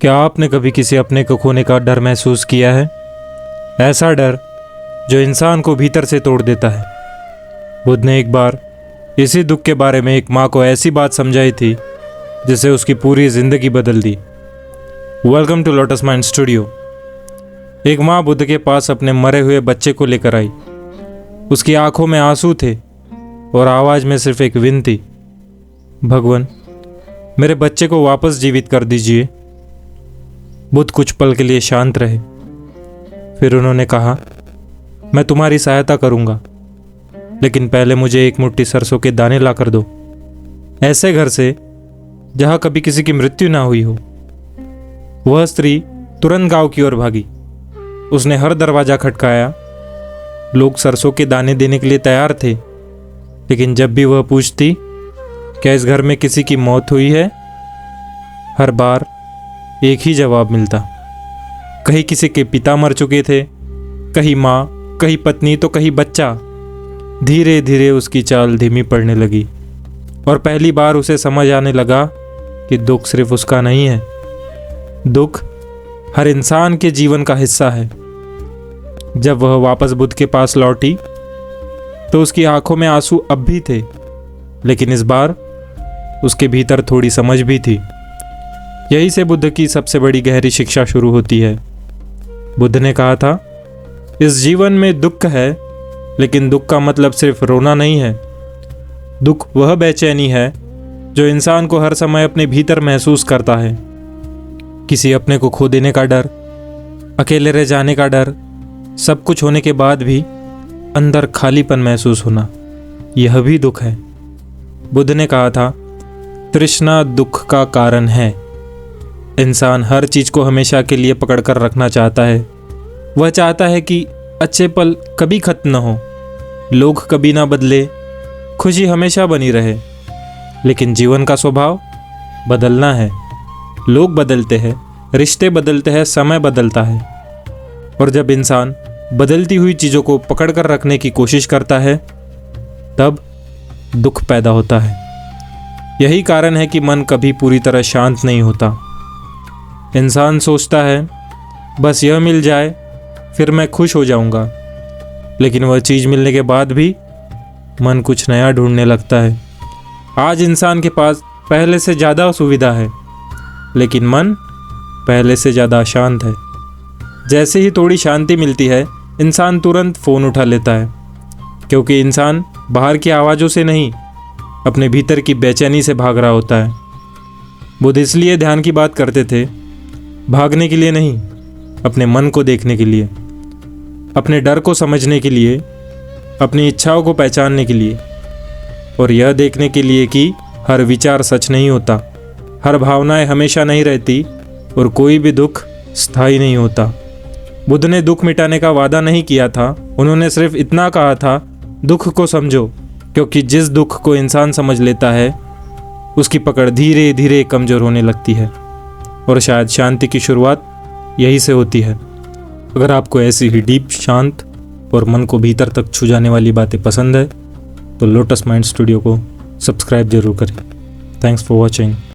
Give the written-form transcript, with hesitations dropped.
क्या आपने कभी किसी अपने को खोने का डर महसूस किया है? ऐसा डर जो इंसान को भीतर से तोड़ देता है। बुद्ध ने एक बार इसी दुख के बारे में एक माँ को ऐसी बात समझाई थी जिससे उसकी पूरी जिंदगी बदल दी। Welcome to Lotus Mind Studio. एक माँ बुद्ध के पास अपने मरे हुए बच्चे को लेकर आई। उसकी आंखों में आंसू थे और आवाज़ में सिर्फ एक विनती, भगवान मेरे बच्चे को वापस जीवित कर दीजिए। बुद्ध कुछ पल के लिए शांत रहे, फिर उन्होंने कहा, मैं तुम्हारी सहायता करूंगा, लेकिन पहले मुझे एक मुट्ठी सरसों के दाने ला कर दो, ऐसे घर से जहां कभी किसी की मृत्यु ना हुई हो। वह स्त्री तुरंत गांव की ओर भागी। उसने हर दरवाजा खटकाया। लोग सरसों के दाने देने के लिए तैयार थे, लेकिन जब भी वह पूछती क्या इस घर में किसी की मौत हुई है, हर बार एक ही जवाब मिलता, कहीं किसी के पिता मर चुके थे, कहीं माँ, कहीं पत्नी तो कहीं बच्चा। धीरे धीरे उसकी चाल धीमी पड़ने लगी और पहली बार उसे समझ आने लगा कि दुख सिर्फ उसका नहीं है, दुख हर इंसान के जीवन का हिस्सा है। जब वह वापस बुद्ध के पास लौटी तो उसकी आंखों में आंसू अब भी थे, लेकिन इस बार उसके भीतर थोड़ी समझ भी थी। यही से बुद्ध की सबसे बड़ी गहरी शिक्षा शुरू होती है। बुद्ध ने कहा था, इस जीवन में दुख है, लेकिन दुख का मतलब सिर्फ रोना नहीं है। दुख वह बेचैनी है जो इंसान को हर समय अपने भीतर महसूस करता है। किसी अपने को खो देने का डर, अकेले रह जाने का डर, सब कुछ होने के बाद भी अंदर खालीपन महसूस होना, यह भी दुख है। बुद्ध ने कहा था, तृष्णा दुख का कारण है। इंसान हर चीज़ को हमेशा के लिए पकड़ कर रखना चाहता है। वह चाहता है कि अच्छे पल कभी खत्म न हो, लोग कभी ना बदले, खुशी हमेशा बनी रहे। लेकिन जीवन का स्वभाव बदलना है। लोग बदलते हैं, रिश्ते बदलते हैं, समय बदलता है। और जब इंसान बदलती हुई चीज़ों को पकड़ कर रखने की कोशिश करता है, तब दुख पैदा होता है। यही कारण है कि मन कभी पूरी तरह शांत नहीं होता। इंसान सोचता है, बस यह मिल जाए फिर मैं खुश हो जाऊंगा, लेकिन वह चीज़ मिलने के बाद भी मन कुछ नया ढूंढने लगता है। आज इंसान के पास पहले से ज़्यादा सुविधा है, लेकिन मन पहले से ज़्यादा अशांत है। जैसे ही थोड़ी शांति मिलती है, इंसान तुरंत फ़ोन उठा लेता है, क्योंकि इंसान बाहर की आवाज़ों से नहीं, अपने भीतर की बेचैनी से भाग रहा होता है। बुद्ध इसलिए ध्यान की बात करते थे, भागने के लिए नहीं, अपने मन को देखने के लिए, अपने डर को समझने के लिए, अपनी इच्छाओं को पहचानने के लिए, और यह देखने के लिए कि हर विचार सच नहीं होता, हर भावनाएं हमेशा नहीं रहती, और कोई भी दुख स्थायी नहीं होता। बुद्ध ने दुख मिटाने का वादा नहीं किया था। उन्होंने सिर्फ इतना कहा था, दुख को समझो, क्योंकि जिस दुख को इंसान समझ लेता है, उसकी पकड़ धीरे धीरे कमज़ोर होने लगती है, और शायद शांति की शुरुआत यही से होती है। अगर आपको ऐसी ही डीप, शांत और मन को भीतर तक छू जाने वाली बातें पसंद है तो लोटस माइंड स्टूडियो को सब्सक्राइब जरूर करें। Thanks for watching.